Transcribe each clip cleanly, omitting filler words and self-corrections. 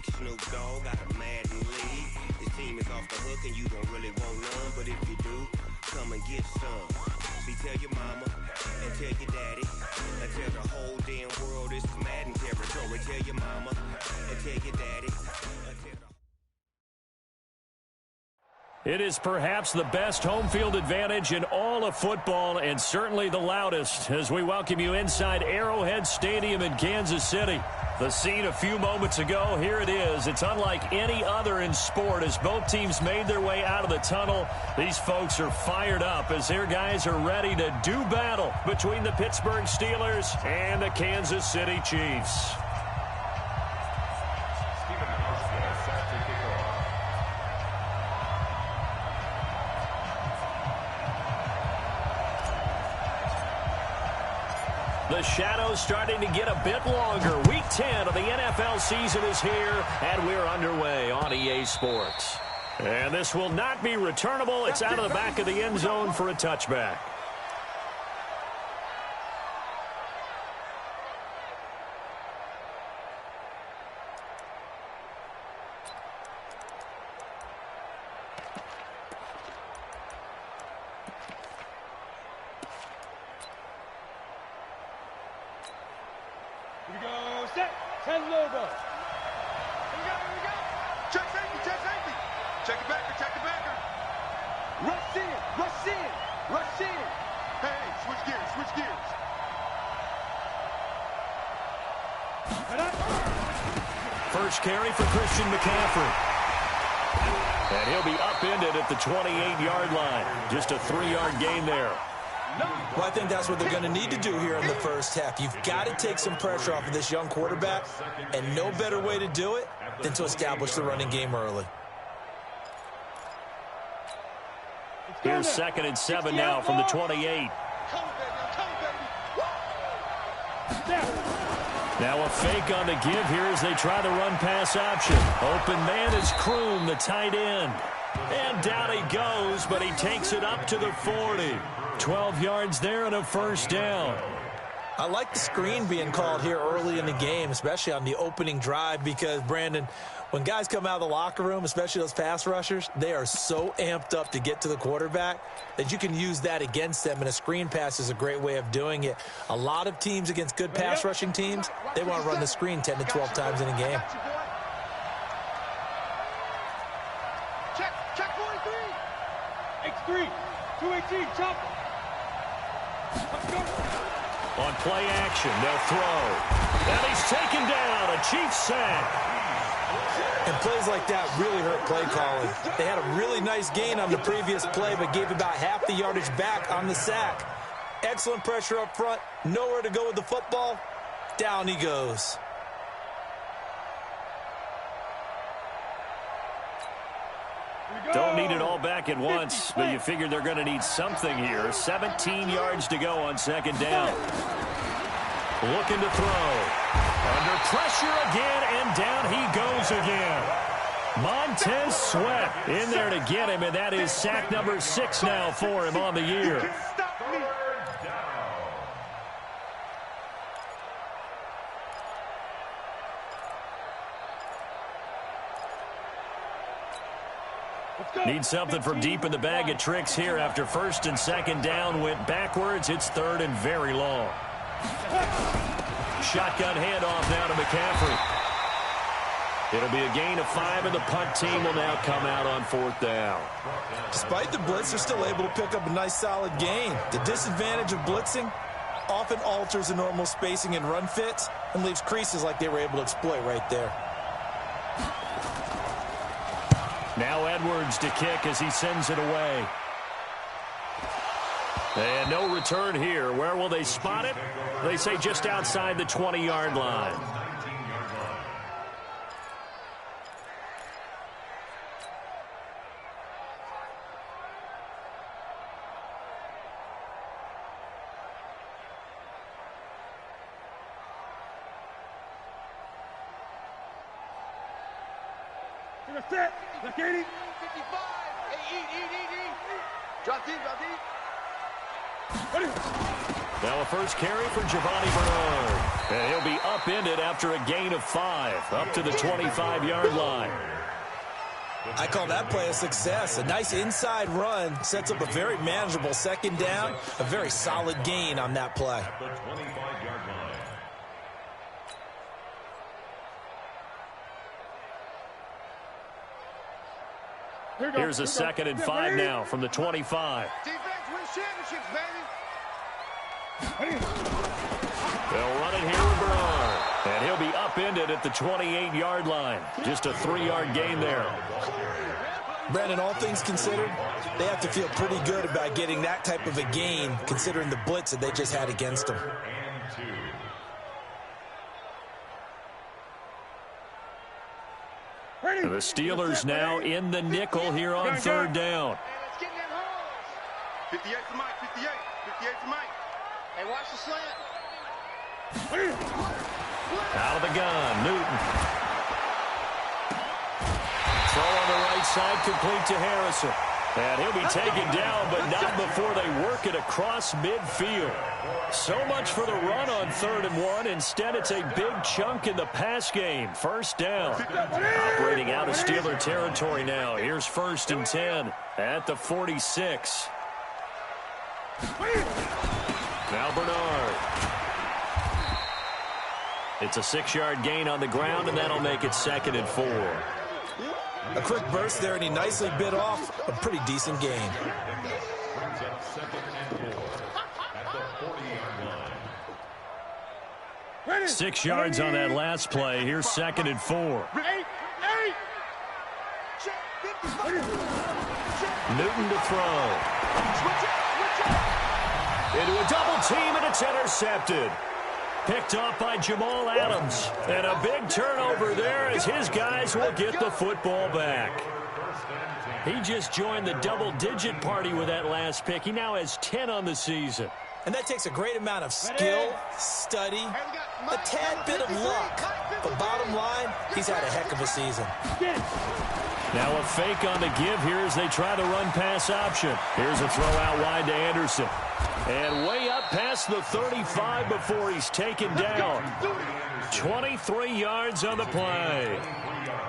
Snoop Dogg got a Madden league. This team is off the hook and you don't really want none, but if you do, come and get some. See, tell your mama and tell your daddy and tell the whole damn world this is Madden territory. Tell your mama and tell your daddy. It is perhaps the best home field advantage in all of football and certainly the loudest as we welcome you inside Arrowhead Stadium in Kansas City. The scene a few moments ago, here it is. It's unlike any other in sport as both teams made their way out of the tunnel. These folks are fired up as their guys are ready to do battle between the Pittsburgh Steelers and the Kansas City Chiefs. The shadow's starting to get a bit longer. Week 10 of the NFL season is here, and we're underway on EA Sports. And this will not be returnable. It's out of the back of the end zone for a touchback. First carry for Christian McCaffrey. And he'll be upended at the 28-yard line. Just a 3-yard gain there. Well, I think that's what they're going to need to do here in the first half. You've got to take some pressure off of this young quarterback, and no better way to do it than to establish the running game early. Here's 2nd and 7 now from the 28. Now a fake on the give here as they try the run-pass option. Open man is Kroom, the tight end. And down he goes, but he takes it up to the 40. 12 yards there and a first down. I like the screen being called here early in the game, especially on the opening drive, because, Brandon, when guys come out of the locker room, especially those pass rushers, they are so amped up to get to the quarterback that you can use that against them, and a screen pass is a great way of doing it. A lot of teams against good pass rushing teams, they want to run the screen 10 to 12 times in a game. Check 43. X3, 218, chop. Let's go. On play action, they'll throw. And he's taken down, a Chiefs sack. And plays like that really hurt play calling. They had a really nice gain on the previous play, but gave about half the yardage back on the sack. Excellent pressure up front. Nowhere to go with the football. Down he goes. Don't need it all back at once, but you figure they're going to need something here. 17 yards to go on 2nd down. Looking to throw. Under pressure again, and down he goes again. Montez Sweat in there to get him, and that is sack number 6 now for him on the year. Need something from deep in the bag of tricks here after 1st and 2nd down went backwards. It's 3rd and very long. Shotgun handoff now to McCaffrey. It'll be a gain of 5, and the punt team will now come out on 4th down. Despite the blitz, they're still able to pick up a nice solid gain. The disadvantage of blitzing often alters the normal spacing and run fits and leaves creases like they were able to exploit right there. Now Edwards to kick as he sends it away. And no return here. Where will they spot it? They say just outside the 20-yard line. Set. Look, 80. 55. Hey, eat. Drop deep. Ready? Now a first carry for Giovanni Bernard. And he'll be upended after a gain of 5, up to the 25-yard line. I call that play a success. A nice inside run sets up a very manageable second down. A very solid gain on that play. Here's a 2nd and 5 now from the 25. Defense wins championships, baby. They'll run it here with Bernard. And he'll be upended at the 28-yard line. Just a 3-yard gain there. Brandon, all things considered, they have to feel pretty good about getting that type of a gain, considering the blitz that they just had against them. The Steelers now in the nickel here on 3rd down. 58 to Mike, 58. 58 to Mike. Hey, watch the slant. Out of the gun, Newton. Throw on the right side, complete to Harrison. And he'll be taken down, but not before they work it across midfield. So much for the run on 3rd and 1. Instead, it's a big chunk in the pass game. 1st down. Operating out of Steeler territory now. Here's 1st and 10 at the 46. Now Bernard. It's a 6-yard gain on the ground, and that'll make it 2nd and 4. A quick burst there, and he nicely bit off a pretty decent gain. Ready. 6 yards on that last play. Here's 2nd and 4. Newton to throw. Into a double team, and it's intercepted. Picked off by Jamal Adams. And a big turnover there as his guys will get the football back. He just joined the double-digit party with that last pick. He now has 10 on the season. And that takes a great amount of skill, study, a tad bit of luck. But bottom line, he's had a heck of a season. Now a fake on the give here as they try the run-pass option. Here's a throw out wide to Anderson. And way up past the 35 before he's taken down. 23 yards on the play.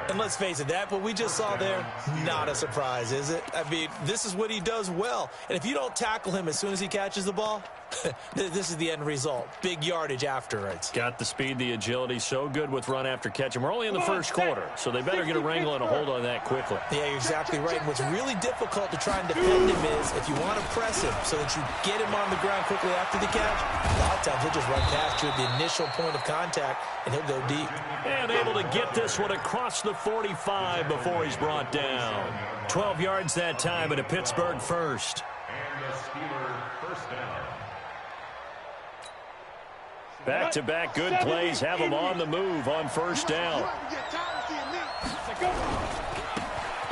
And let's face it, that what we just saw there, not a surprise, is it? I mean, this is what he does well. And if you don't tackle him as soon as he catches the ball, this is the end result. Big yardage afterwards. Got the speed, the agility, so good with run after catch. And we're only in the 1st quarter, so they better get a wrangle and a hold on that quickly. Yeah, you're exactly right. And what's really difficult to try and defend him is if you want to press him so that you get him on the ground quickly after the catch, a lot of times he'll just run past you at the initial point of contact, and he'll go deep. And able to get this one across the 45 before he's brought down. 12 yards that time, and a Pittsburgh first. And the Steeler first down. Back-to-back good plays have him on the move on 1st down.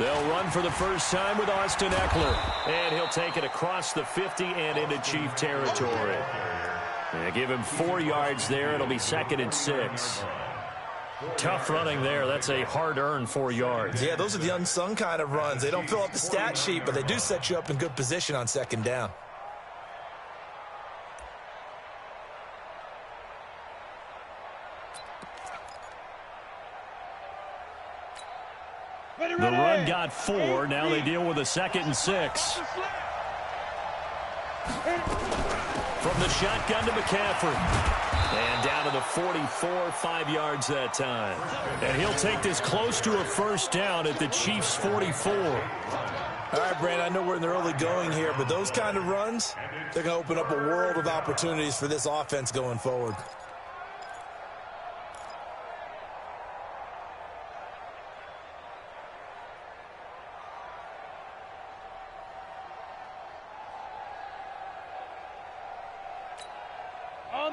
They'll run for the first time with Austin Eckler. And he'll take it across the 50 and into Chief territory. And give him 4 yards there. It'll be 2nd and 6. Tough running there. That's a hard-earned 4 yards. Yeah, those are the unsung kind of runs. They don't fill up the stat sheet, but they do set you up in good position on 2nd down. The run got 4. Now they deal with a 2nd and 6. From the shotgun to McCaffrey. And down to the 44, 5 yards that time. And he'll take this close to a first down at the Chiefs' 44. All right, Brandon, I know we're in the early going here, but those kind of runs, they're going to open up a world of opportunities for this offense going forward.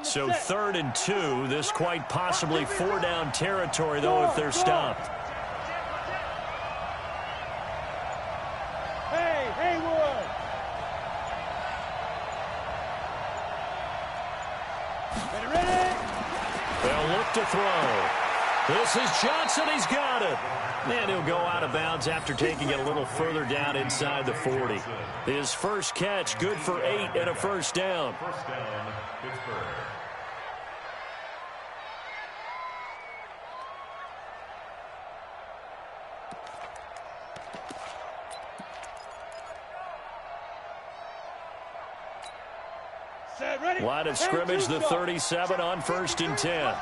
So 3rd and 2. This quite possibly 4-down territory, though, if they're stopped. Hey, Haywood! Ready? They'll look to throw. This is Johnson. He's got it. And he'll go out of bounds after taking it a little further down inside the 40. His first catch, good for 8 and a first down. First down, Pittsburgh. Line of scrimmage, the 37 on 1st and 10.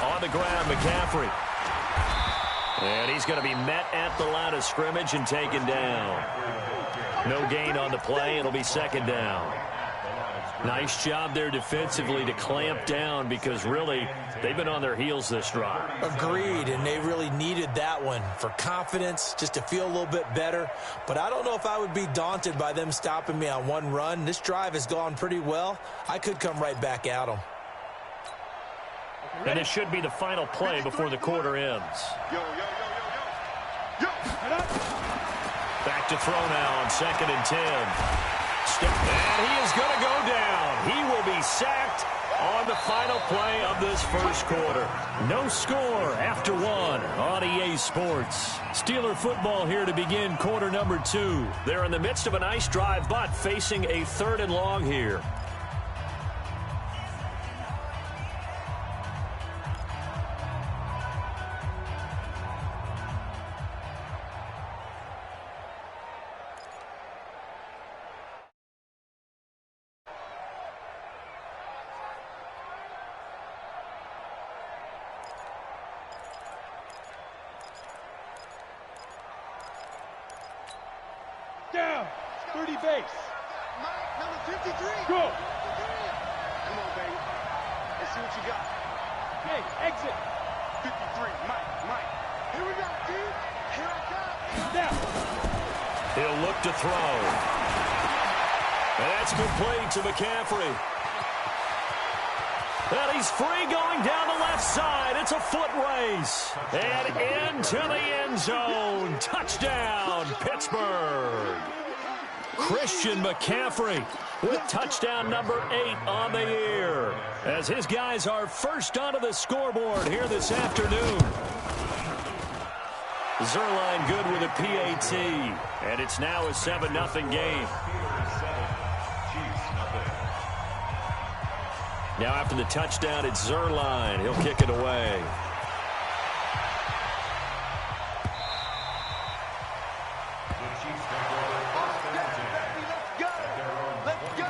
On the ground, McCaffrey. And he's going to be met at the line of scrimmage and taken down. No gain on the play. It'll be 2nd down. Nice job there defensively to clamp down because really they've been on their heels this drive. Agreed, and they really needed that one for confidence, just to feel a little bit better. But I don't know if I would be daunted by them stopping me on one run. This drive has gone pretty well. I could come right back at them. And it should be the final play before the quarter ends. Back to throw now on 2nd and 10. And he is going to go down. He will be sacked on the final play of this first quarter. No score after 1 on EA Sports. Steeler football here to begin quarter number 2. They're in the midst of a nice drive, but facing a 3rd and long here. Down. 30 base. Mike, number 53. Go. Come on, baby. Let's see what you got. Hey, exit. 53. Mike. Here we go, dude. Here I come. Down. He'll look to throw. And that's complete to McCaffrey. And he's free going down the left side. It's a foot race. And into the end zone. Touchdown, Pittsburgh. Christian McCaffrey with touchdown number 8 on the year. As his guys are first onto the scoreboard here this afternoon. Zerline good with a PAT. And it's now a 7-0 game. Now after the touchdown, it's Zerline. He'll kick it away. Let's go.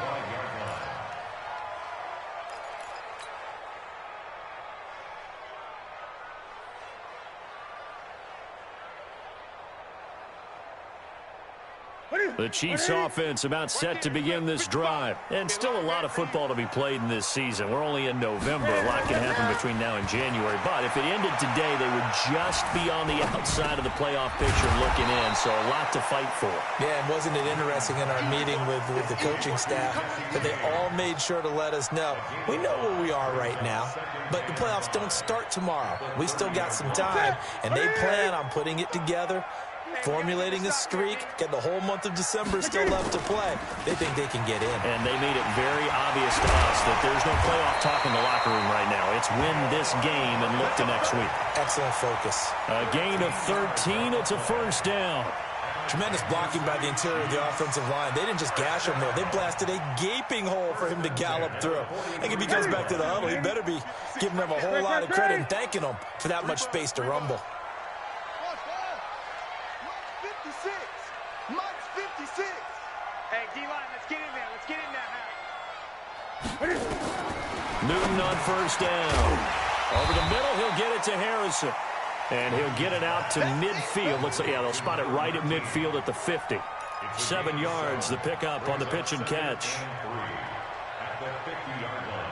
The Chiefs offense about set to begin this drive. And still a lot of football to be played in this season. We're only in November. A lot can happen between now and January. But if it ended today, they would just be on the outside of the playoff picture looking in. So a lot to fight for. Yeah, and wasn't it interesting in our meeting with the coaching staff that they all made sure to let us know, we know where we are right now, but the playoffs don't start tomorrow. We still got some time, and they plan on putting it together, formulating a streak, get the whole month of December still left to play. They think they can get in. And they made it very obvious to us that there's no playoff talk in the locker room right now. It's win this game and look to next week. Excellent focus. A gain of 13. It's a first down. Tremendous blocking by the interior of the offensive line. They didn't just gash him there. They blasted a gaping hole for him to gallop through. I think if he comes back to the huddle, he better be giving them a whole lot of credit and thanking them for that much space to rumble. Mike's 56. Hey, D-line, let's get in there. Let's get in there. Newton on first down. Over the middle, he'll get it to Harrison. And he'll get it out to midfield. Looks like, yeah, they'll spot it right at midfield at the 50. 7 yards, the pickup on the pitch and catch. At the 50-yard line.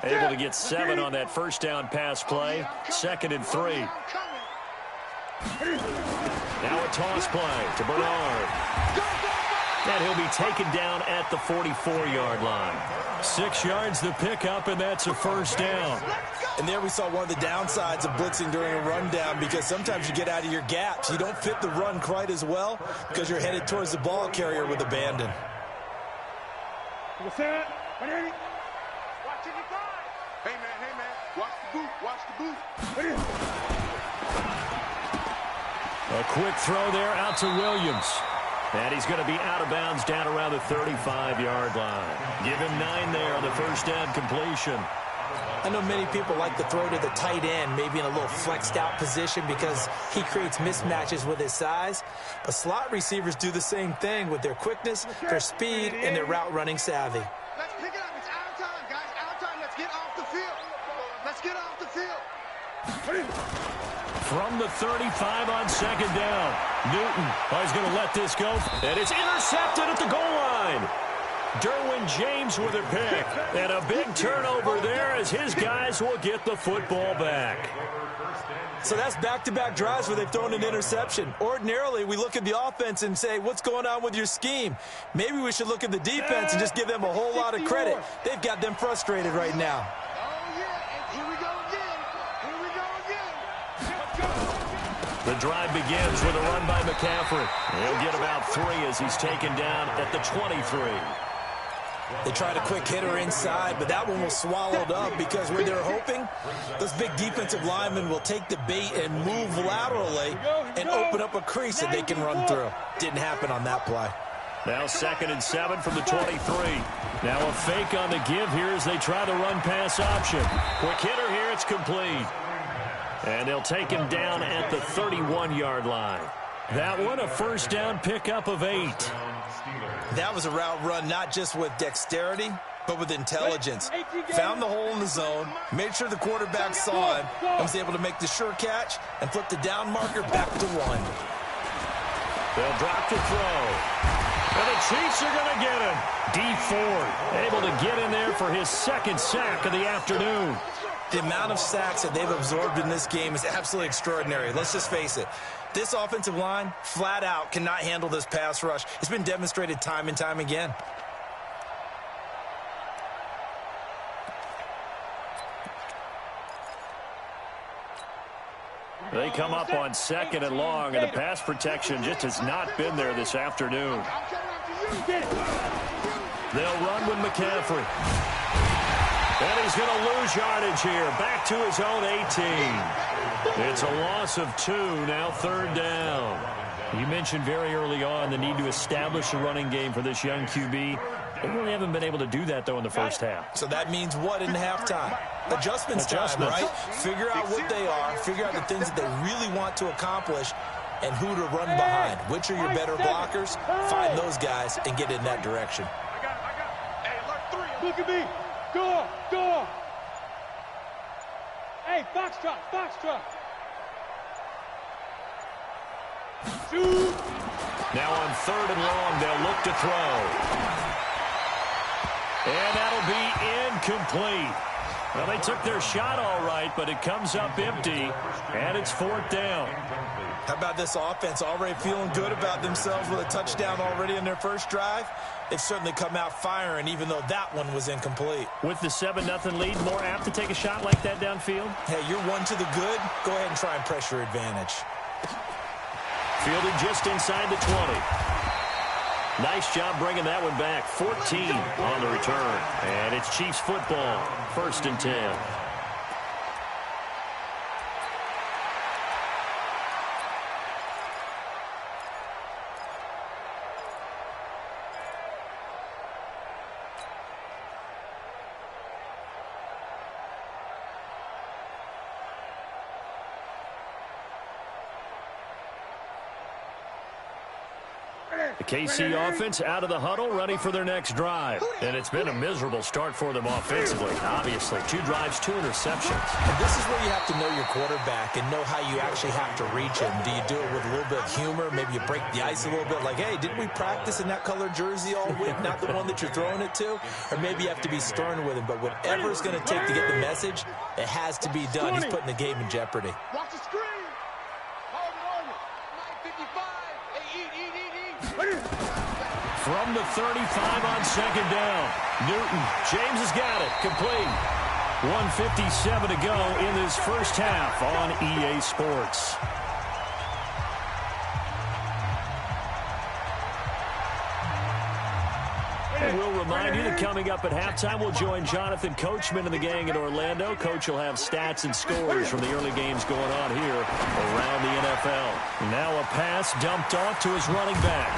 Able to get 7 on that first down pass play. 2nd and 3. Now a toss play to Bernard. And he'll be taken down at the 44-yard line. 6 yards to pick up, and that's a first down. And there we saw one of the downsides of blitzing during a rundown, because sometimes you get out of your gaps. You don't fit the run quite as well because you're headed towards the ball carrier with abandon. Watching the guy. Hey, man. Watch the boot. A quick throw there out to Williams. And he's going to be out of bounds down around the 35-yard line. Give him 9 there on the first down completion. I know many people like to throw to the tight end, maybe in a little flexed out position because he creates mismatches with his size. But slot receivers do the same thing with their quickness, their speed, and their route running savvy. Let's pick it up. It's out of time, guys. Out of time. Let's get off the field. Let's get off the field. From the 35 on second down. Newton is going to let this go. And it's intercepted at the goal line. Derwin James with a pick. And a big turnover there as his guys will get the football back. So that's back-to-back drives where they've thrown an interception. Ordinarily, we look at the offense and say, what's going on with your scheme? Maybe we should look at the defense and just give them a whole lot of credit. They've got them frustrated right now. The drive begins with a run by McCaffrey. He'll get about 3 as he's taken down at the 23. They tried a quick hitter inside, but that one was swallowed up because where they're hoping, those big defensive linemen will take the bait and move laterally and open up a crease that they can run through. Didn't happen on that play. Now 2nd and 7 from the 23. Now a fake on the give here as they try the run-pass option. Quick hitter here, it's complete. And they'll take him down at the 31-yard line. That one, a first down pickup of 8. That was a route run not just with dexterity, but with intelligence. Found the hole in the zone, made sure the quarterback saw him, and was able to make the sure catch and flip the down marker back to 1. They'll drop the throw. And the Chiefs are going to get him. Dee Ford able to get in there for his 2nd sack of the afternoon. The amount of sacks that they've absorbed in this game is absolutely extraordinary. Let's just face it. This offensive line, flat out, cannot handle this pass rush. It's been demonstrated time and time again. They come up on 2nd and long, and the pass protection just has not been there this afternoon. They'll run with McCaffrey. And he's going to lose yardage here. Back to his own 18. It's a loss of 2, now 3rd down. You mentioned very early on the need to establish a running game for this young QB. They really haven't been able to do that, though, in the first half. So that means what in halftime? Adjustments time, right? Figure out what they are, figure out the things that they really want to accomplish, and who to run behind. Which are your better blockers? Find those guys and get in that direction. I got it. Hey, alert 3. Look at me. Go. Hey, foxtrot. Shoot. Now on 3rd and long, they'll look to throw. And that'll be incomplete. Well, they took their shot all right, but it comes up empty, and it's 4th down. How about this offense already feeling good about themselves with a touchdown already in their first drive? They've certainly come out firing, even though that one was incomplete. With the 7-0 lead, more apt to take a shot like that downfield? Hey, you're 1 to the good. Go ahead and try and press your advantage. Fielded just inside the 20. Nice job bringing that one back. 14 on the return. And it's Chiefs football. 1st and 10. The KC offense out of the huddle, ready for their next drive. And it's been a miserable start for them offensively. Obviously, 2 drives, 2 interceptions. And this is where you have to know your quarterback and know how you actually have to reach him. Do you do it with a little bit of humor? Maybe you break the ice a little bit, like, hey, didn't we practice in that colored jersey all week, not the one that you're throwing it to? Or maybe you have to be stern with him. But whatever it's going to take to get the message, it has to be done. He's putting the game in jeopardy. Watch the screen. Hold it. 955. Hey, eat. from the 35 on second down. Newton, James has got it, complete. 1:57 to go in this first half on EA Sports. And we'll remind you that coming up at halftime, we'll join Jonathan Coachman and the gang in Orlando. Coach will have stats and scores from the early games going on here around the NFL. Now a pass dumped off to his running back.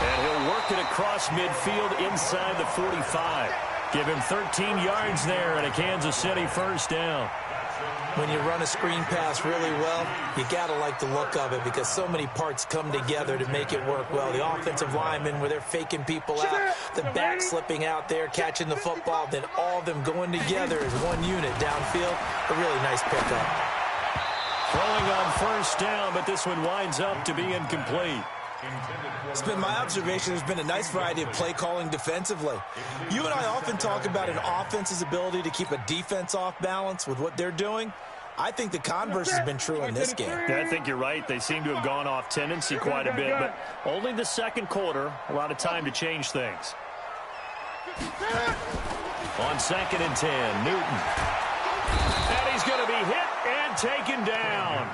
And he'll work it across midfield inside the 45. Give him 13 yards there and a Kansas City first down. When you run a screen pass really well, you got to like the look of it because so many parts come together to make it work well. The offensive linemen, where they're faking people out, the back slipping out there, catching the football, then all of them going together as one unit downfield. A really nice pickup. Throwing on first down, but this one winds up to be incomplete. It's been my observation there's been a nice variety of play calling defensively. You and I often talk about an offense's ability to keep a defense off balance with what they're doing. I think the converse has been true in this game. Yeah, I think you're right. They seem to have gone off tendency quite a bit, but only the second quarter, a lot of time to change things. On 2nd and 10, Newton. And he's going to be hit and taken down.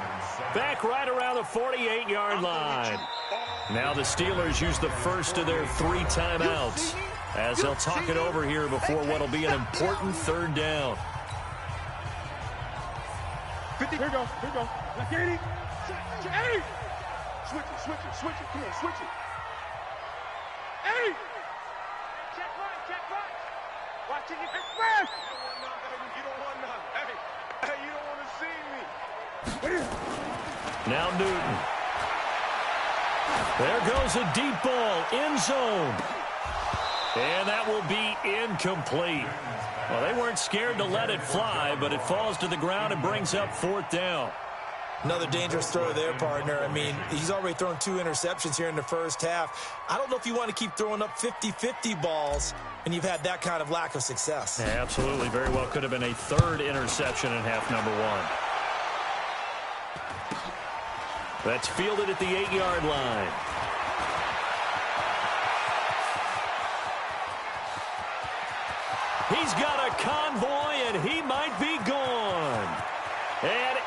Back right around the 48-yard line. Now the Steelers use the first of their 3 timeouts as they'll talk it over here before what will be an important third down. 50. Here we go. Like 80. 80. Switch it. Come on, switch it. 80. Check right. Watch it. Express. You don't want none. Hey, you don't want to see me. Now Newton. There goes a deep ball, end zone. And that will be incomplete. Well, they weren't scared to let it fly, but it falls to the ground and brings up 4th down. Another dangerous throw there, partner. I mean, he's already thrown 2 interceptions here in the first half. I don't know if you want to keep throwing up 50-50 balls, and you've had that kind of lack of success. Yeah, absolutely. Very well could have been a 3rd interception in half number 1. That's fielded at the 8-yard line. He's got a convoy, and he might be gone. And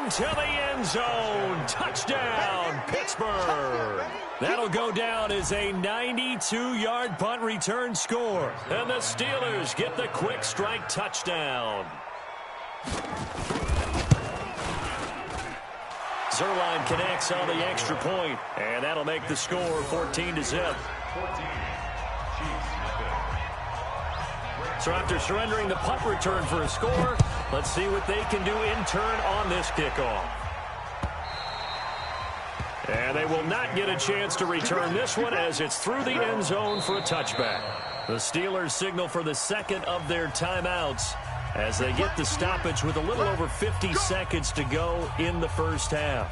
into the end zone. Touchdown, Pittsburgh. That'll go down as a 92-yard punt return score. And the Steelers get the quick strike touchdown. Zerline connects on the extra point, and that'll make the score 14-0. So after surrendering the punt return for a score, let's see what they can do in turn on this kickoff. And they will not get a chance to return this one as it's through the end zone for a touchback. The Steelers signal for the second of their timeouts as they get the stoppage with a little over 50 seconds to go in the first half.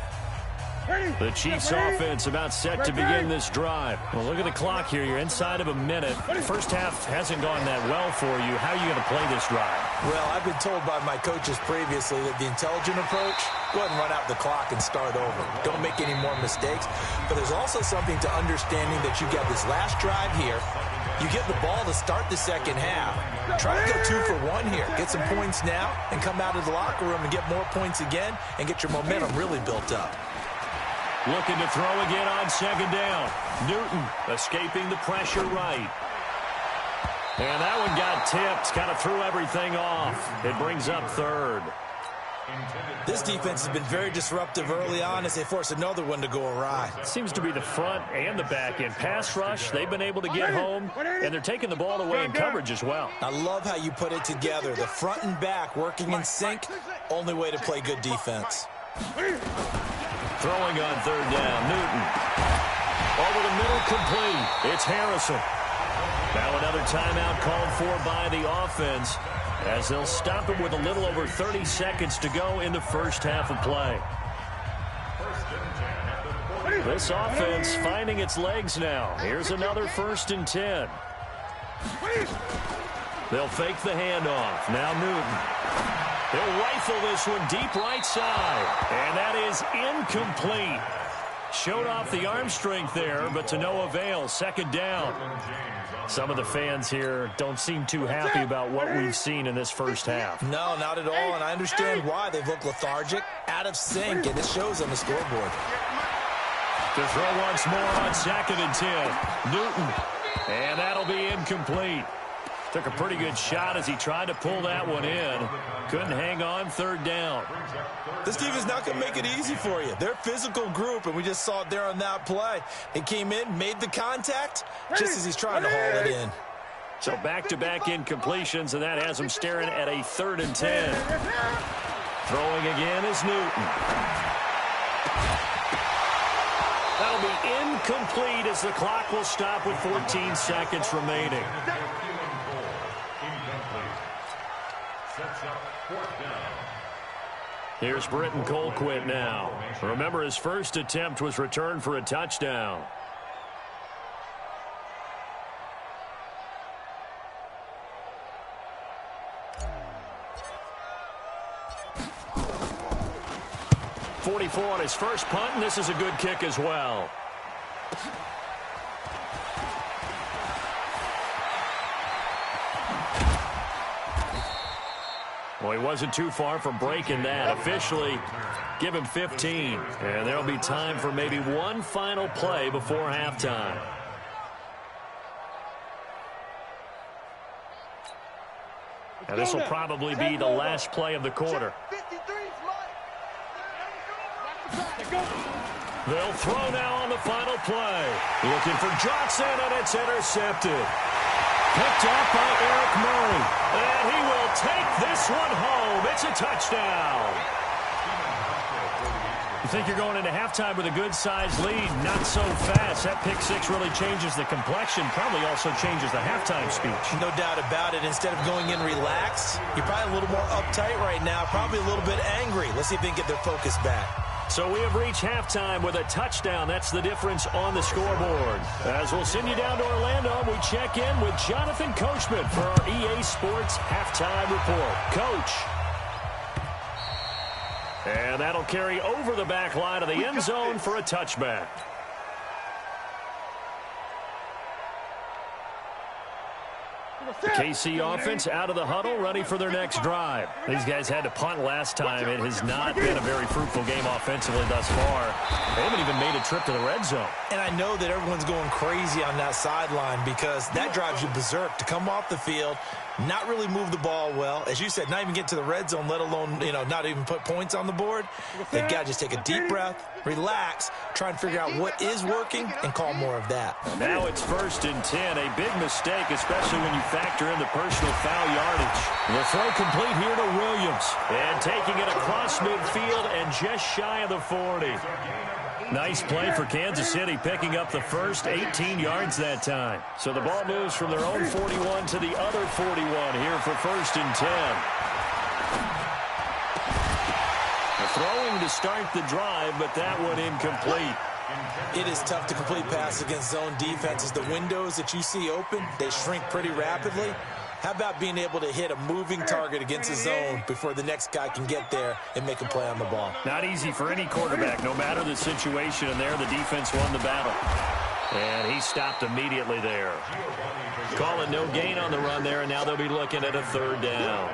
The Chiefs offense about set to begin this drive. Well, look at the clock here. You're inside of a minute. First half hasn't gone that well for you. How are you going to play this drive? Well, I've been told by my coaches previously that the intelligent approach, go ahead and run out the clock and start over. Don't make any more mistakes. But there's also something to understanding that you got this last drive here. You get the ball to start the second half. Try to go 2 for 1 here. Get some points now and come out of the locker room and get more points again and get your momentum really built up. Looking to throw again on second down. Newton escaping the pressure right. And that one got tipped. Kind of threw everything off. It brings up 3rd. This defense has been very disruptive early on as they force another one to go awry. Seems to be the front and the back end. Pass rush, they've been able to get home, and they're taking the ball away in coverage as well. I love how you put it together. The front and back working in sync, only way to play good defense. Throwing on 3rd down, Newton. Over the middle, complete. It's Harrison. Now another timeout called for by the offense as they'll stop him with a little over 30 seconds to go in the first half of play. This offense finding its legs now. Here's another 1st and 10. They'll fake the handoff. Now Newton. They'll rifle this one deep right side. And that is incomplete. Showed off the arm strength there, but to no avail. Second down. Some of the fans here don't seem too happy about what we've seen in this first half. No, not at all, and I understand why. They've looked lethargic, out of sync, and it shows on the scoreboard. To throw once more on 2nd and 10. Newton. And that'll be incomplete. Took a pretty good shot as he tried to pull that one in. Couldn't hang on. 3rd down. This team is not going to make it easy for you. They're a physical group, and we just saw it there on that play. He came in, made the contact, just as he's trying to haul it in. So back-to-back incompletions, and that has him staring at a 3rd and 10. Throwing again is Newton. That'll be incomplete as the clock will stop with 14 seconds remaining. Here's Britton Colquitt now. Remember, his first attempt was returned for a touchdown. .44 on his first punt, and this is a good kick as well. Well, he wasn't too far from breaking that. Officially, give him 15. And there'll be time for maybe one final play before halftime. And this will probably be the last play of the quarter. They'll throw now on the final play. Looking for Johnson, and it's intercepted. Picked up by Eric Murray. And he will take this one home. It's a touchdown. You think you're going into halftime with a good-sized lead. Not so fast. That pick six really changes the complexion. Probably also changes the halftime speech. No doubt about it. Instead of going in relaxed, you're probably a little more uptight right now. Probably a little bit angry. Let's see if they can get their focus back. So we have reached halftime with a touchdown. That's the difference on the scoreboard. As we'll send you down to Orlando, we check in with Jonathan Coachman for our EA Sports Halftime Report. Coach. And that'll carry over the back line of the end zone for a touchback. The KC offense out of the huddle, ready for their next drive. These guys had to punt last time. It has not been a very fruitful game offensively thus far. They haven't even made a trip to the red zone. And I know that everyone's going crazy on that sideline because that drives you berserk to come off the field, not really move the ball well. As you said, not even get to the red zone, let alone, not even put points on the board. They've got to just take a deep breath, relax, try and figure out what is working, and call more of that. Now it's 1st and 10. A big mistake, especially when you factor in the personal foul yardage. The throw complete here to Williams. And taking it across midfield and just shy of the 40. Nice play for Kansas City, picking up the first 18 yards that time. So the ball moves from their own 41 to the other 41 here for 1st and 10. Throwing to start the drive, but that one incomplete. It is tough to complete pass against zone defenses. The windows that you see open, they shrink pretty rapidly. How about being able to hit a moving target against a zone before the next guy can get there and make a play on the ball? Not easy for any quarterback, no matter the situation. And there, the defense won the battle. And he stopped immediately there. Calling no gain on the run there, and now they'll be looking at a 3rd down.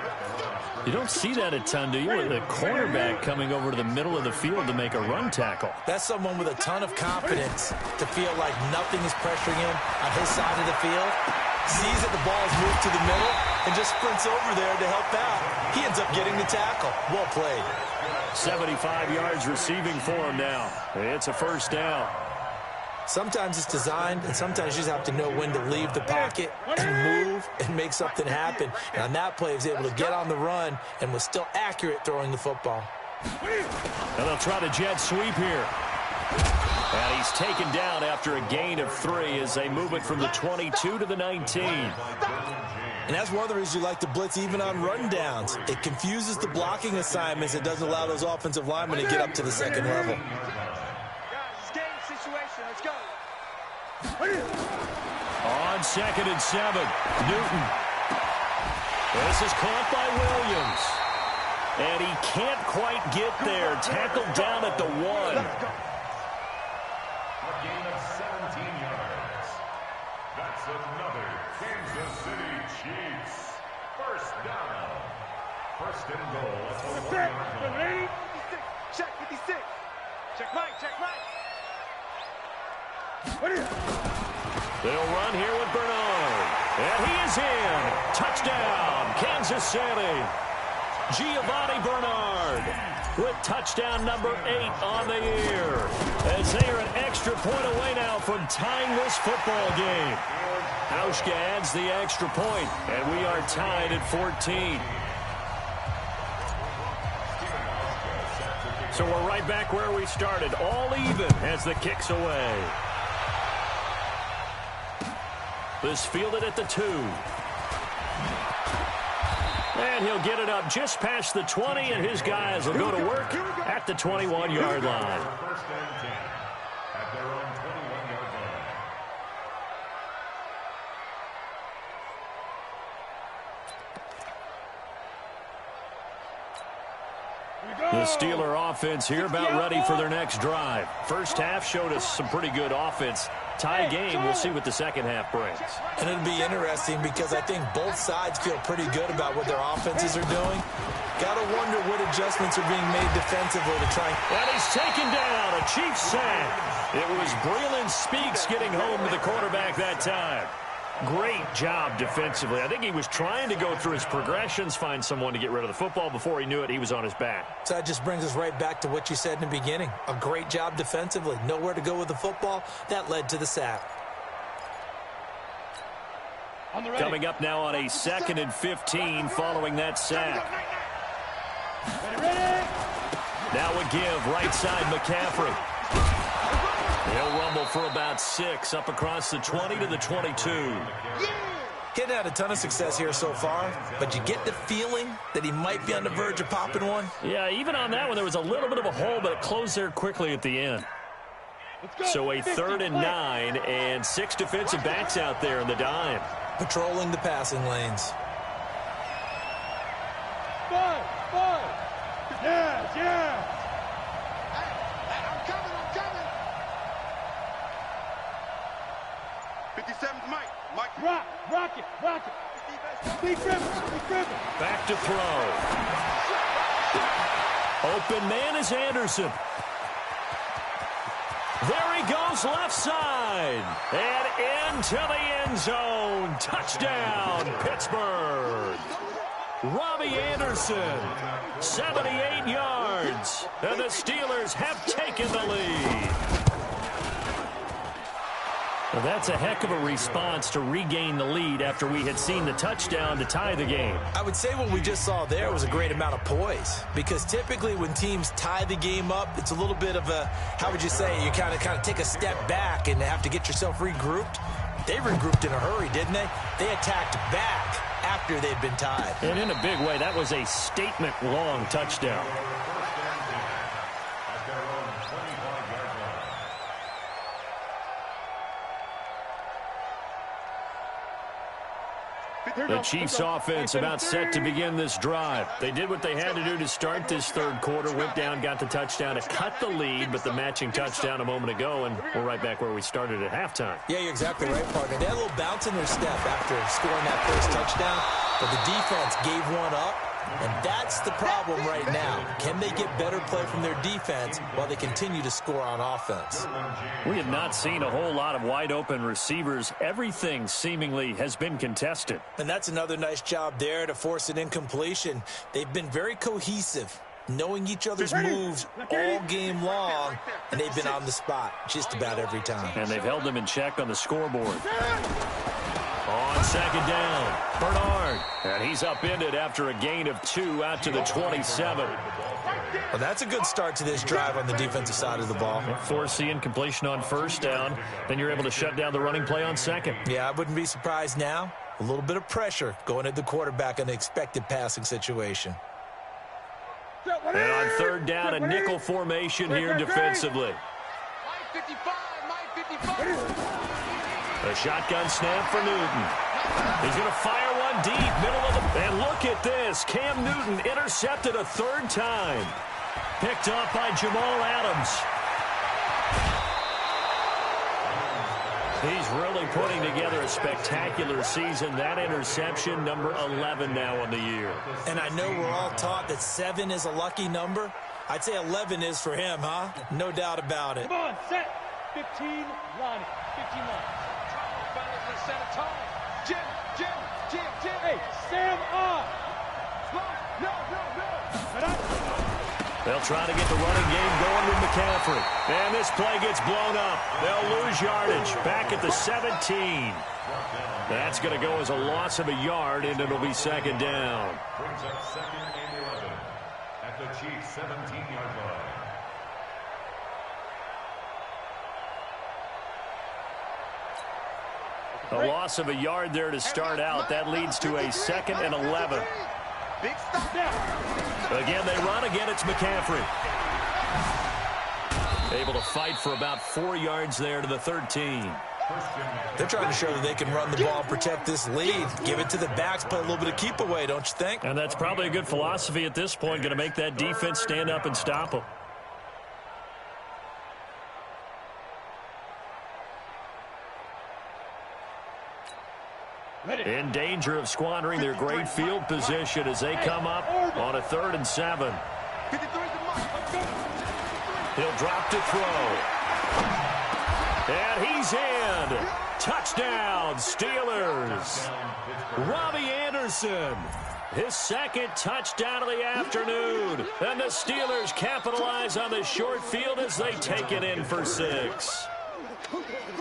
You don't see that a ton, do you? With a cornerback coming over to the middle of the field to make a run tackle. That's someone with a ton of confidence to feel like nothing is pressuring him on his side of the field. Sees that the ball is moved to the middle and just sprints over there to help out. He ends up getting the tackle. Well played. 75 yards receiving for him now. It's a 1st down. Sometimes it's designed, and sometimes you just have to know when to leave the pocket and move and make something happen. And on that play, he was able to get on the run and was still accurate throwing the football. And they'll try the jet sweep here. And he's taken down after a gain of 3 as they move it from the 22 to the 19. And that's one of the reasons you like to blitz even on rundowns. It confuses the blocking assignments. It doesn't allow those offensive linemen to get up to the second level. On 2nd and 7, Newton. This is caught by Williams. And he can't quite get there. Tackled down at the 1. That's another Kansas City Chiefs first down. First and goal at the 1-yard line. 56. Check 56. Check Mike. Check Mike. They'll run here with Bernard. And he is in. Touchdown, Kansas City. Giovanni Bernard with touchdown number 8 on the year. As they are an extra point away now from tying this football game. Hauschka adds the extra point, and we are tied at 14. So we're right back where we started, all even as the kick's away. This fielded at the 2. And he'll get it up just past the 20, and his guys will go to work at the 21-yard line. First and 10 at their own 21-yard line. The Steeler offense here about ready for their next drive. First half showed us some pretty good offense. Tie game, we'll see what the second half brings. And it'll be interesting because I think both sides feel pretty good about what their offenses are doing. Got to wonder what adjustments are being made defensively to try. And he's taken down, a Chiefs sack. It was Breland Speaks getting home to the quarterback that time. Great job defensively. I think he was trying to go through his progressions, find someone to get rid of the football. Before he knew it, he was on his back. So that just brings us right back to what you said in the beginning. A great job defensively. Nowhere to go with the football. That led to the sack. Coming up now on a 2nd and 15 following that sack. Now a give, right side McCaffrey. He'll rumble for about 6 up across the 20 to the 22. He's had a ton of success here so far, but you get the feeling that he might be on the verge of popping one. Yeah, even on that one, there was a little bit of a hole, but it closed there quickly at the end. So a 3rd and 9, and 6 defensive backs out there in the dime. Patrolling the passing lanes. 5. Yeah. I'm coming. 57's Mike. Rock it. Big river. Back to throw. Open man is Anderson. There he goes, left side. And into the end zone. Touchdown, Pittsburgh. Robbie Anderson, 78 yards. And the Steelers have taken the lead. Well, that's a heck of a response to regain the lead after we had seen the touchdown to tie the game. I would say what we just saw there was a great amount of poise, because typically when teams tie the game up, it's a little bit of a, how would you say, you kind of take a step back and have to get yourself regrouped. They regrouped in a hurry, didn't they? They attacked back after they'd been tied. And in a big way, that was a statement-long touchdown. The Chiefs offense about set to begin this drive. They did what they had to do to start this 3rd quarter, went down, got the touchdown to cut the lead, but the matching touchdown a moment ago, and we're right back where we started at halftime. Yeah, you're exactly right, partner. They had a little bounce in their step after scoring that first touchdown, but the defense gave one up, and that's the problem right now. Can they get better play from their defense while they continue to score on offense? We have not seen a whole lot of wide-open receivers. Everything seemingly has been contested. And that's another nice job there to force an incompletion. They've been very cohesive, knowing each other's moves all game long, and they've been on the spot just about every time. And they've held them in check on the scoreboard. On 2nd down, Bernard. And he's upended after a gain of 2 out to the 27. Well, that's a good start to this drive on the defensive side of the ball. Force the incompletion on 1st down. Then you're able to shut down the running play on 2nd. Yeah, I wouldn't be surprised now. A little bit of pressure going at the quarterback in the expected passing situation. And on 3rd down, a nickel formation here defensively. Mike 55. A shotgun snap for Newton. He's going to fire one deep, middle of the... And look at this. Cam Newton intercepted a 3rd time. Picked off by Jamal Adams. He's really putting together a spectacular season. That interception, number 11 now on the year. And I know we're all taught that 7 is a lucky number. I'd say 11 is for him, huh? No doubt about it. Come on, set. 15, line. 15 line. Fellas, let's set a time. Jim. Hey, Sam on. No. They'll try to get the running game going with McCaffrey. And this play gets blown up. They'll lose yardage. Back at the 17. That's going to go as a loss of a yard, and it'll be second down. Brings up second and 11 at the Chiefs' 17-yard line. A loss of a yard there to start out. That leads to a second and 11. Big stop now. Again, they run. Again, it's McCaffrey. Able to fight for about 4 yards there to the 13. They're trying to show that they can run the ball, protect this lead. Give it to the backs, play a little bit of keep away, don't you think? And that's probably a good philosophy at this point. Going to make that defense stand up and stop them. In danger of squandering their great field position as they come up on a 3rd and 7. He'll drop to throw. And he's in. Touchdown, Steelers. Robbie Anderson, his second touchdown of the afternoon. And the Steelers capitalize on the short field as they take it in for 6.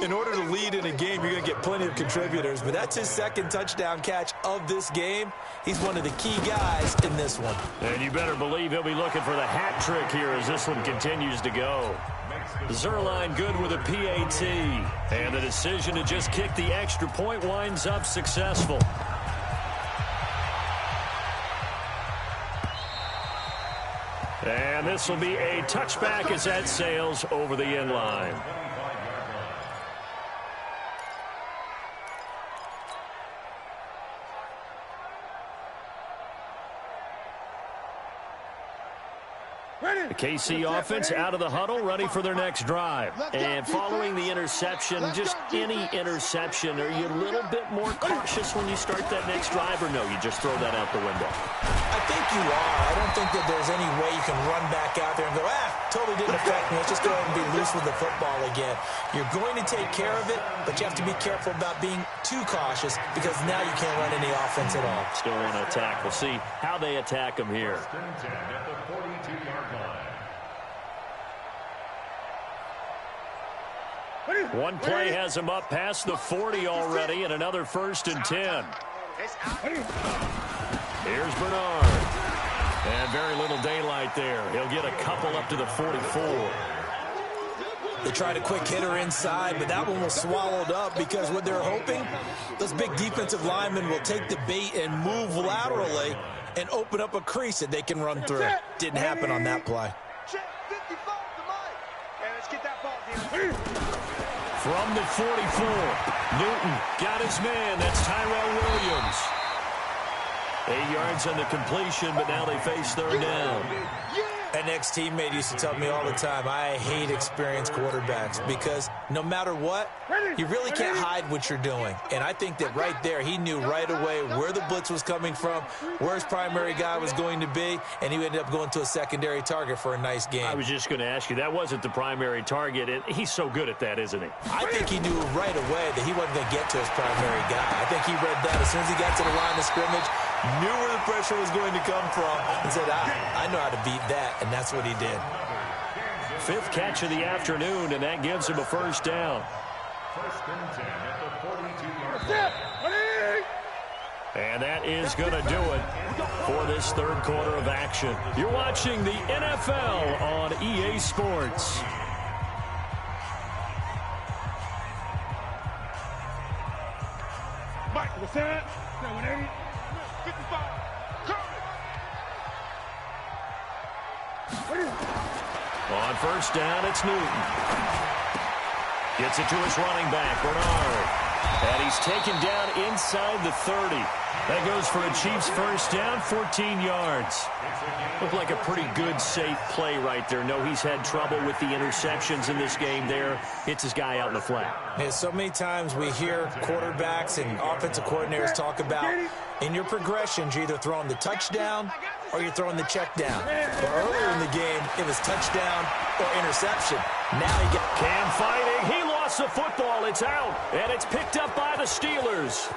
In order to lead in a game, you're going to get plenty of contributors, but that's his second touchdown catch of this game. He's one of the key guys in this one. And you better believe he'll be looking for the hat trick here as this one continues to go. Zerline good with a PAT. And the decision to just kick the extra point winds up successful. And this will be a touchback as that sails over the end line. The KC offense out of the huddle, ready for their next drive. And following the interception, just any interception, are you a little bit more cautious when you start that next drive, or no, you just throw that out the window? I think you are. I don't think that there's any way you can run back out there and go, totally didn't affect me. Let's just go ahead and be loose with the football again. You're going to take care of it, but you have to be careful about being too cautious because now you can't run any offense at all. Still want to attack. We'll see how they attack them here. At the 42-yard line. One play has him up past the 40 already, and another 1st and 10. Here's Bernard. And very little daylight there. He'll get a couple up to the 44. They tried a quick hitter inside, but that one was swallowed up because what they're hoping, those big defensive linemen will take the bait and move laterally and open up a crease that they can run through. Didn't happen on that play. From the 44, Newton got his man. That's Tyrell Williams. 8 yards on the completion, but now they face 3rd down. An ex-teammate used to tell me all the time, I hate experienced quarterbacks because no matter what, you really can't hide what you're doing. And I think that right there, he knew right away where the blitz was coming from, where his primary guy was going to be, and he ended up going to a secondary target for a nice game. I was just going to ask you, that wasn't the primary target. He's so good at that, isn't he? I think he knew right away that he wasn't going to get to his primary guy. I think he read that as soon as he got to the line of scrimmage, knew where the pressure was going to come from, and said, I know how to beat that, and that's what he did. 5th catch of the afternoon, and that gives him a 1st down. 1st and 10 at the 42-yard line. And that is going to do it for this 3rd quarter of action. You're watching the NFL on EA Sports. Mike, what's that? 180. 55. On 1st down, it's Newton. Gets it to his running back, Bernard. And he He's taken down inside the 30. That goes for a Chiefs first down, 14 yards. Looked like a pretty good, safe play right there. No, he's had trouble with the interceptions in this game there. Hits his guy out in the flat. Yeah, so many times we hear quarterbacks and offensive coordinators talk about in your progressions, you're either throwing the touchdown or you're throwing the check down. But earlier in the game, it was touchdown or interception. Now he got Cam fighting. He lost the football. It's out, and it's picked up by the Steelers.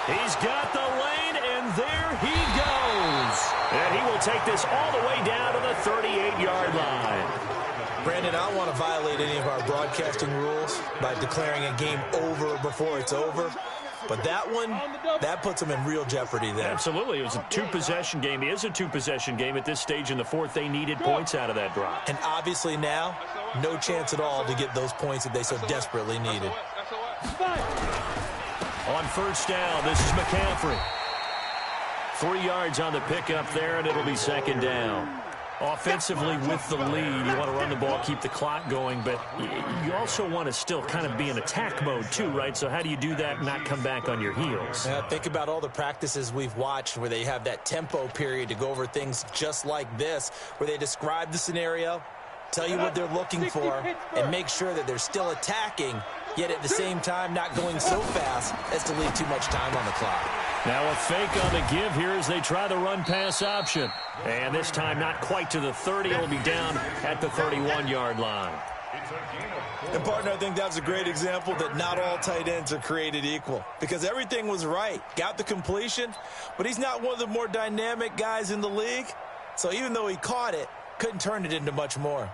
He's got the lane, and there he goes. And he will take this all the way down to the 38-yard line. Brandon, I don't want to violate any of our broadcasting rules by declaring a game over before it's over. But that one, that puts them in real jeopardy there. Absolutely. It was a two-possession game. It is a two-possession game at this stage in the fourth. They needed points out of that drive. And obviously now, no chance at all to get those points that they so desperately needed. On first down, this is McCaffrey. 3 yards on the pickup there, and it'll be second down. Offensively with the lead, you want to run the ball, keep the clock going, but you also want to still kind of be in attack mode too, right? So how do you do that and not come back on your heels? Think about all the practices we've watched where they have that tempo period to go over things just like this, where they describe the scenario, tell you what they're looking for, and make sure that they're still attacking, yet at the same time not going so fast as to leave too much time on the clock. Now a fake on the give here as they try the run-pass option. And this time not quite to the 30. It'll be down at the 31-yard line. And, partner, I think that was a great example that not all tight ends are created equal. Because everything was right. Got the completion, but he's not one of the more dynamic guys in the league. So even though he caught it, couldn't turn it into much more.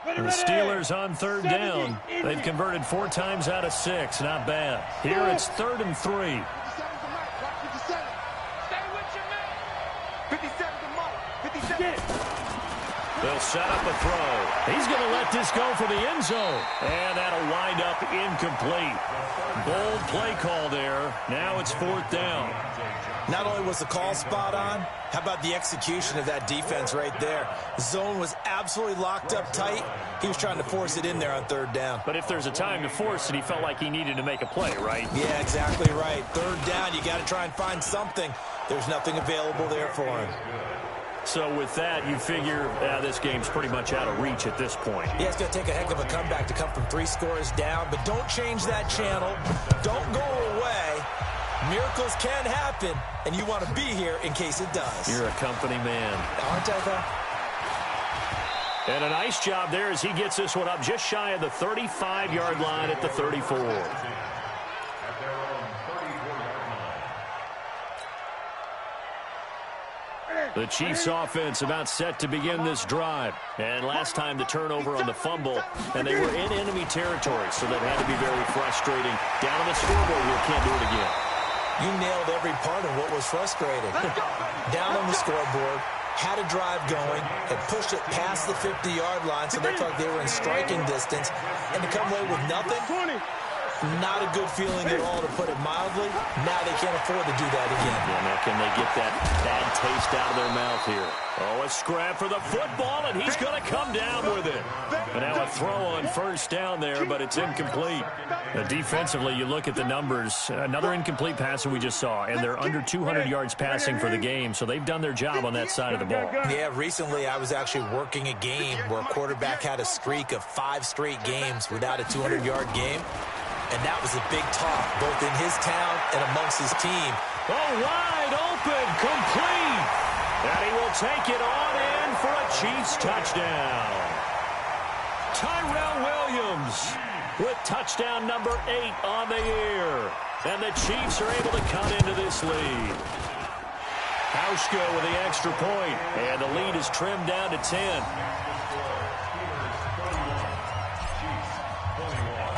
And the Steelers on third down. They've converted 4 times out of 6. Not bad. Here it's 3rd and 3. They'll set up a throw. He's going to let this go for the end zone. And that'll wind up incomplete. Bold play call there. Now it's 4th down. Not only was the call spot on, how about the execution of that defense right there? The zone was absolutely locked up tight. He was trying to force it in there on 3rd down. But if there's a time to force it, he felt like he needed to make a play, right? Yeah, exactly right. 3rd down, you got to try and find something. There's nothing available there for him. So with that, you figure this game's pretty much out of reach at this point. Yeah, it's going to take a heck of a comeback to come from 3 scores down, but don't change that channel. Don't go away. Miracles can happen, and you want to be here in case it does. You're a company man. Aren't I, though? And a nice job there as he gets this one up just shy of the 35-yard line at the 34. The Chiefs offense about set to begin this drive. And last time the turnover on the fumble, and they were in enemy territory, so that had to be very frustrating. Down on the scoreboard here, can't do it again. You nailed every part of what was frustrating. Down on the scoreboard, had a drive going, had pushed it past the 50-yard line, so they thought they were in striking distance, and to come away with nothing, not a good feeling at all, to put it mildly. Now they can't afford to do that again. Yeah, now can they get that bad taste out of their mouth here? Oh, a scrap for the football, and he's going to come down with it. And now a throw on first down there, but it's incomplete. Defensively, you look at the numbers. Another incomplete pass that we just saw, and they're under 200 yards passing for the game, so they've done their job on that side of the ball. Yeah, recently I was actually working a game where a quarterback had a streak of 5 straight games without a 200-yard game. And that was a big talk, both in his town and amongst his team. Oh, wide open, complete. And he will take it on in for a Chiefs touchdown. Tyrell Williams with touchdown number 8 on the year. And the Chiefs are able to cut into this lead. Hauschka with the extra point, and the lead is trimmed down to 10.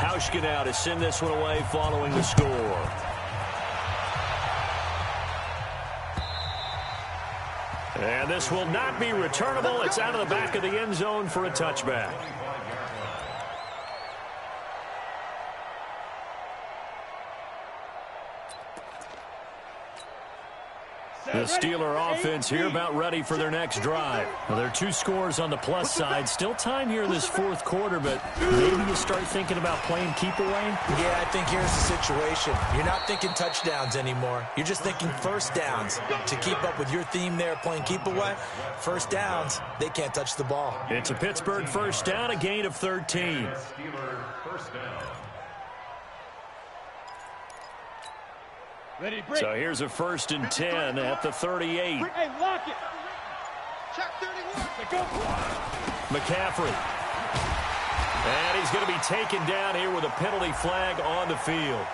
Hauschka now to send this one away following the score. And this will not be returnable. It's out of the back of the end zone for a touchback. The Steeler offense here about ready for their next drive. Well, there are 2 scores on the plus side. Still time here in this fourth quarter, but maybe you start thinking about playing keep away? Yeah, I think here's the situation. You're not thinking touchdowns anymore. You're just thinking first downs. To keep up with your theme there, playing keep away, first downs, they can't touch the ball. It's a Pittsburgh first down, a gain of 13. Steeler first down. Ready, break. So here's a 1st and 10 at the 38. Hey, lock it. Check 31. Go. McCaffrey. And he's going to be taken down here with a penalty flag on the field.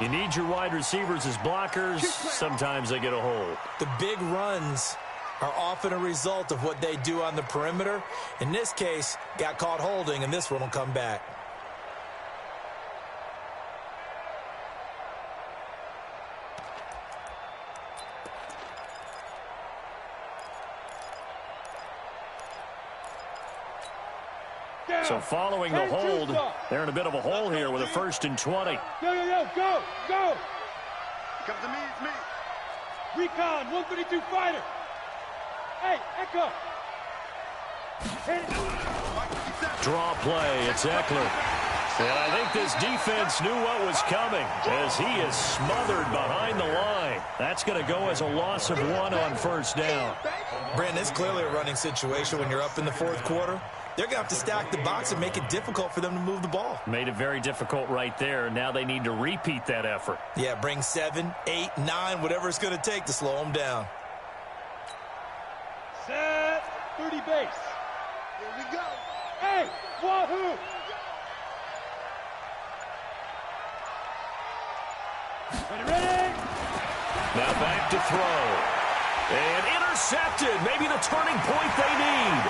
You need your wide receivers as blockers. Sometimes they get a hold. The big runs are often a result of what they do on the perimeter. In this case, got caught holding, and this one will come back. So following the hold, they're in a bit of a hole here with a 1st and 20. Go. Come to me, it's me. Recon, 132 fighter. Hey, Echo. Draw play, it's Eckler. And I think this defense knew what was coming as he is smothered behind the line. That's going to go as a loss of 1 on first down. Brandon, it's clearly a running situation when you're up in the fourth quarter. They're going to have to stack the box and make it difficult for them to move the ball. Made it very difficult right there. Now they need to repeat that effort. Yeah, bring 7, 8, 9, whatever it's going to take to slow them down. Set 30 base. Here we go. Hey, wahoo! Ready? Now back to throw. And intercepted. Maybe the turning point they need.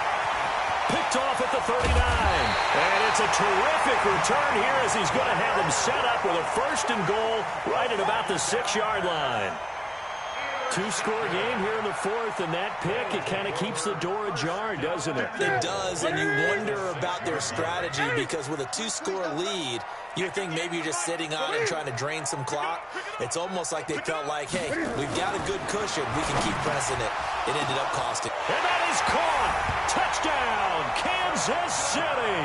Picked off at the 39. And it's a terrific return here as he's going to have them set up with a 1st and goal right at about the 6-yard line. 2-score game here in the fourth, and that pick, it kind of keeps the door ajar, doesn't it? It does, and you wonder about their strategy because with a 2-score lead, you think maybe you're just sitting on and trying to drain some clock. It's almost like they felt like, hey, we've got a good cushion. We can keep pressing it. It ended up costing. And that is caught. Touchdown, Kansas City.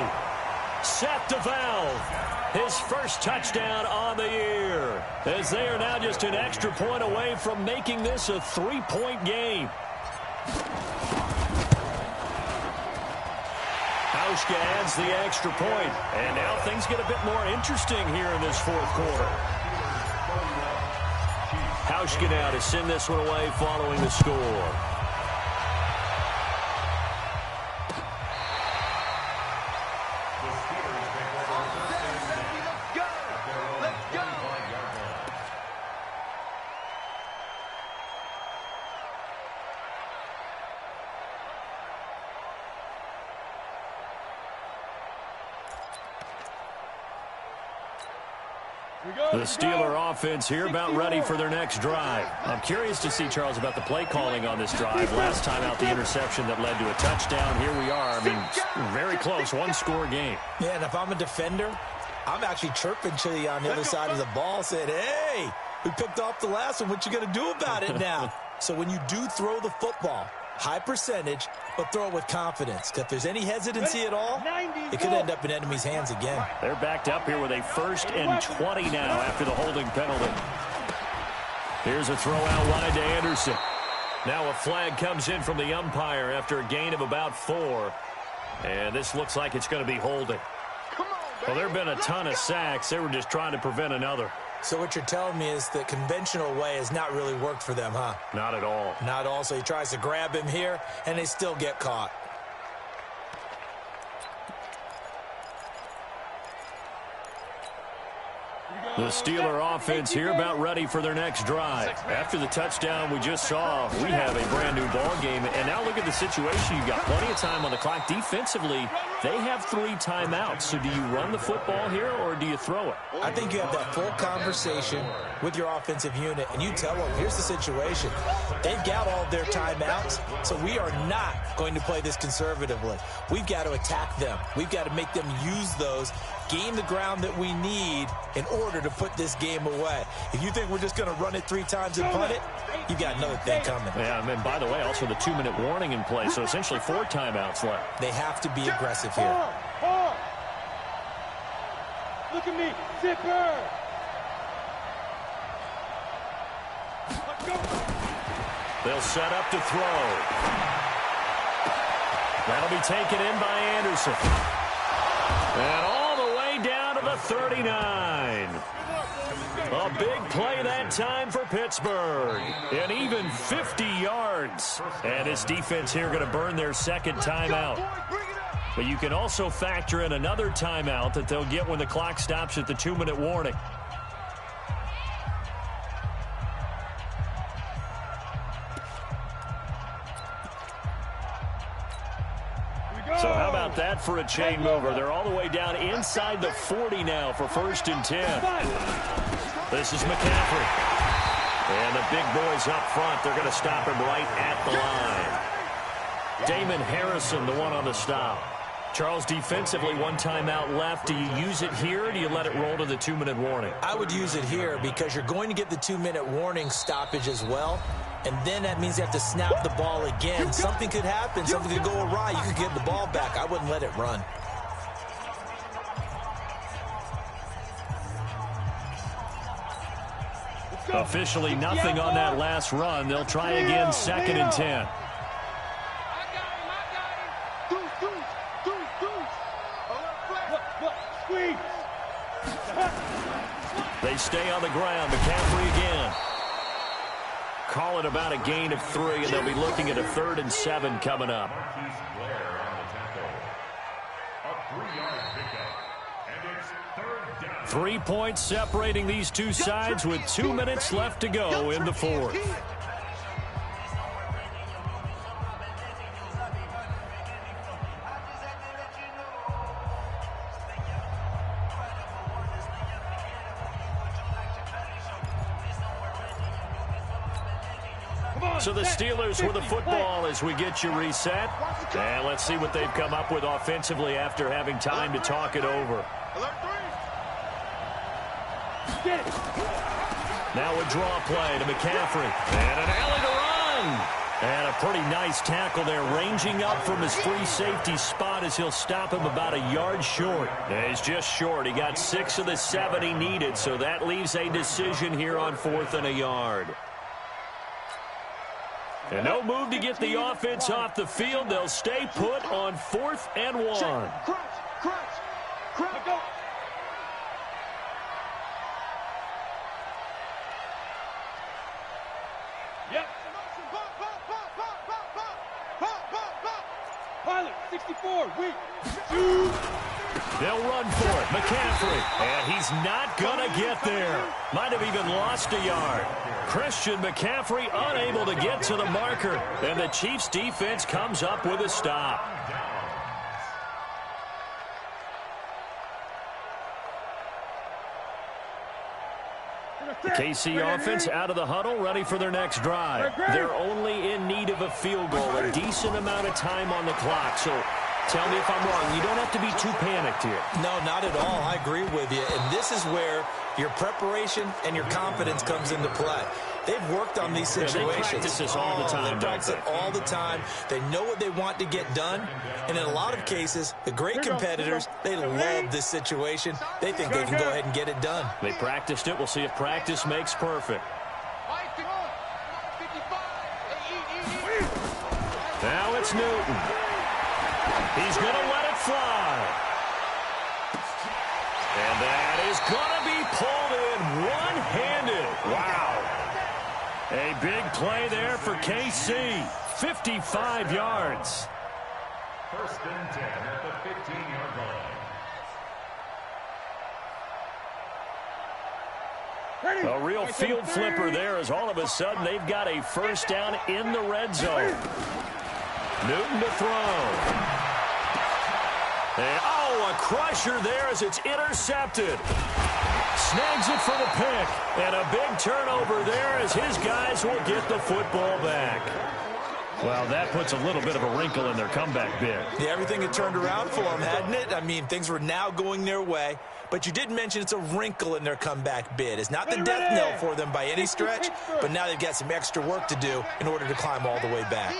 Seth DeValve, his first touchdown on the year, as they are now just an extra point away from making this a 3-point game. Hauschka adds the extra point, and now things get a bit more interesting here in this fourth quarter. Hauschka now to send this one away following the score. The Steeler offense here about ready for their next drive. I'm curious to see, Charles, about the play calling on this drive. Last time out, the interception that led to a touchdown. Here we are. I mean, very close, 1-score game. Yeah, and if I'm a defender, I'm actually chirping to you on the other side of the ball, saying, hey, we picked off the last one. What you going to do about it now? So when you do throw the football, high percentage, but throw it with confidence. If there's any hesitancy at all, it could end up in enemy's hands again. They're backed up here with a 1st and 20 now after the holding penalty. Here's a throw out wide to Anderson. Now a flag comes in from the umpire after a gain of about 4. And this looks like it's going to be holding. Well, there have been a ton of sacks. They were just trying to prevent another. So what you're telling me is the conventional way has not really worked for them, huh? Not at all. Not at all. So he tries to grab him here, and they still get caught. The Steeler offense here about ready for their next drive. After the touchdown we just saw, we have a brand new ball game. And now look at the situation. You've got plenty of time on the clock. Defensively, they have 3 timeouts. So do you run the football here or do you throw it? I think you have that full conversation with your offensive unit, and you tell them, here's the situation. They've got all their timeouts, so we are not going to play this conservatively. We've got to attack them. We've got to make them use those gain the ground that we need in order to put this game away. If you think we're just going to run it 3 times and punt it, you got another thing coming. Yeah, and by the way, also the 2-minute warning in place, so essentially 4 timeouts left. They have to be aggressive here. Look at me, zipper. Let's go. They'll set up to throw. That'll be taken in by Anderson. And all the way down to the 39. A big play that time for Pittsburgh. And even 50 yards. And his defense here going to burn their second timeout. But you can also factor in another timeout that they'll get when the clock stops at the 2-minute warning. So how about that for a chain mover? They're all the way down inside the 40 now for 1st and 10. This is McCaffrey. And the big boys up front, they're going to stop him right at the line. Damon Harrison, the one on the stop. Charles, defensively, 1 timeout left. Do you use it here, or do you let it roll to the 2-minute warning? I would use it here because you're going to get the 2-minute warning stoppage as well. And then that means you have to snap the ball again. Something could happen. Something could go awry. You could get the ball back. I wouldn't let it run. Officially nothing on that last run. They'll try again, 2nd and 10. They stay on the ground. McCaffrey again. Call it about a gain of 3, and they'll be looking at a 3rd and 7 coming up. 3 points separating these two sides with 2 minutes left to go in the 4th. So the Steelers with the football as we get you reset. And let's see what they've come up with offensively after having time to talk it over. Now a draw play to McCaffrey. And an alley to run. And a pretty nice tackle there, ranging up from his free safety spot as he'll stop him about a yard short. And he's just short. He got 6 of the 7 he needed, so that leaves a decision here on 4th and a yard. And no move to get the offense off the field. They'll stay put on 4th and 1. Go. Yep. Pilot, 64, weak. They'll run for it. McCaffrey. And he's not going to get there. Might have even lost a yard. Christian McCaffrey unable to get to the marker. And the Chiefs defense comes up with a stop. The KC offense out of the huddle, ready for their next drive. They're only in need of a field goal, a decent amount of time on the clock. So tell me if I'm wrong. You don't have to be too panicked here. No, not at all. I agree with you. And this is where your preparation and your confidence comes into play. They've worked on these situations. They practice this all the time. They practice it all the time. They know what they want to get done. And in a lot of cases, the great competitors, they love this situation. They think they can go ahead and get it done. They practiced it. We'll see if practice makes perfect. Now it's Newton. He's going to let it fly. And that is going to be pulled in one-handed. Wow. A big play there for KC. 55 yards. 1st and 10 at the 15-yard line. A real field flipper there as all of a sudden they've got a 1st down in the red zone. Newton to throw. And, a crusher there as it's intercepted. Snags it for the pick. And a big turnover there as his guys will get the football back. Well, that puts a little bit of a wrinkle in their comeback bid. Yeah, everything had turned around for them, hadn't it? I mean, things were now going their way. But you did mention it's a wrinkle in their comeback bid. It's not the death knell for them by any stretch, but now they've got some extra work to do in order to climb all the way back.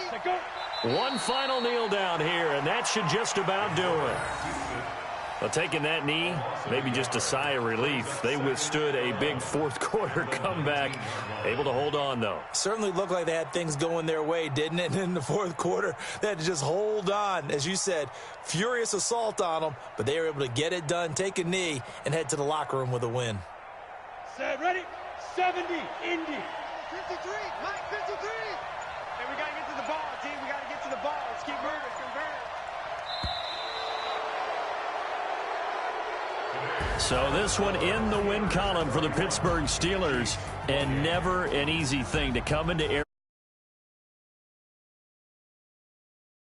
One final kneel down here, and that should just about do it. Well, taking that knee, maybe just a sigh of relief. They withstood a big fourth-quarter comeback, able to hold on, though. Certainly looked like they had things going their way, didn't it? And in the fourth quarter, they had to just hold on. As you said, furious assault on them, but they were able to get it done, take a knee, and head to the locker room with a win. Set, ready? 70, Indy. 53, Mike, 53. And we got to get to the ball, team. We got to get to the ball. Let's keep moving. So this one in the win column for the Pittsburgh Steelers, and never an easy thing to come into air.